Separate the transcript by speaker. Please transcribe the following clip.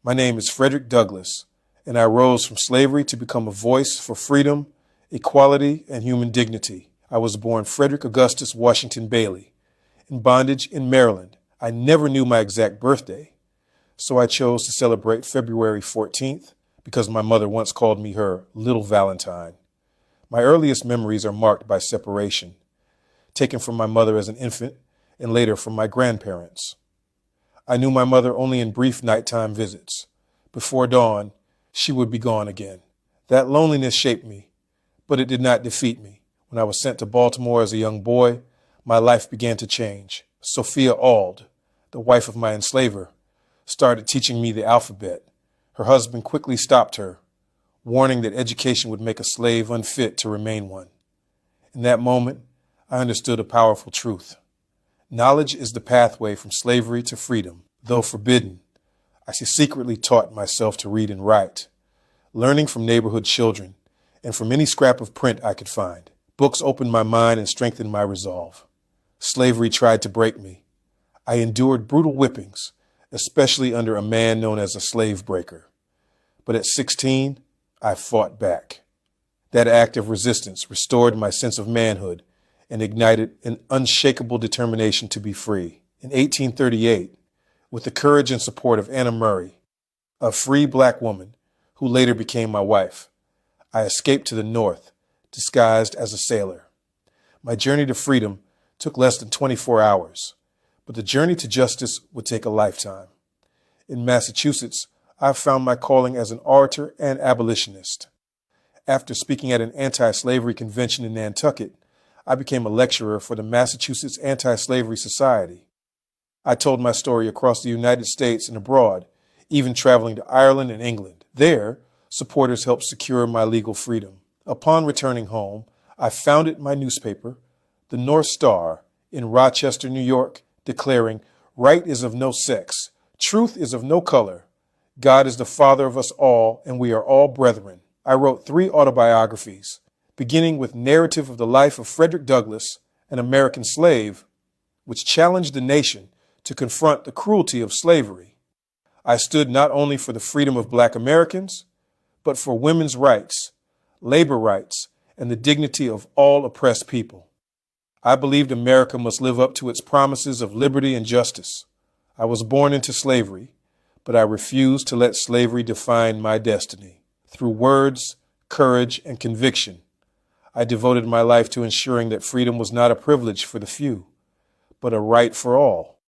Speaker 1: My name is Frederick Douglass, and I rose from slavery to become a voice for freedom, equality, and human dignity. I was born Frederick Augustus Washington Bailey, in bondage in Maryland. I never knew my exact birthday, so I chose to celebrate February 14th because my mother once called me her Little Valentine. My earliest memories are marked by separation, taken from my mother as an infant and later from my grandparents. I knew my mother only in brief nighttime visits. Before dawn, she would be gone again. That loneliness shaped me, but it did not defeat me. When I was sent to Baltimore as a young boy, my life began to change. Sophia Auld, the wife of my enslaver, started teaching me the alphabet. Her husband quickly stopped her, warning that education would make a slave unfit to remain one. In that moment, I understood a powerful truth. Knowledge is the pathway from slavery to freedom. Though forbidden, I secretly taught myself to read and write, learning from neighborhood children and from any scrap of print I could find. Books opened my mind and strengthened my resolve. Slavery tried to break me. I endured brutal whippings, especially under a man known as a slave breaker. But at 16, I fought back. That act of resistance restored my sense of manhood and ignited an unshakable determination to be free. In 1838, with the courage and support of Anna Murray, a free black woman who later became my wife, I escaped to the North, disguised as a sailor. My journey to freedom took less than 24 hours, but the journey to justice would take a lifetime. In Massachusetts, I found my calling as an orator and abolitionist. After speaking at an anti-slavery convention in Nantucket, I became a lecturer for the Massachusetts Anti-Slavery Society. I told my story across the United States and abroad, even traveling to Ireland and England. There, supporters helped secure my legal freedom. Upon returning home, I founded my newspaper, The North Star, in Rochester, New York, declaring, "Right is of no sex, truth is of no color. God is the Father of us all, and we are all brethren." I wrote 3 autobiographies, beginning with Narrative of the Life of Frederick Douglass, an American Slave, which challenged the nation to confront the cruelty of slavery. I stood not only for the freedom of Black Americans, but for women's rights, labor rights, and the dignity of all oppressed people. I believed America must live up to its promises of liberty and justice. I was born into slavery, but I refused to let slavery define my destiny. Through words, courage, and conviction, I devoted my life to ensuring that freedom was not a privilege for the few, but a right for all.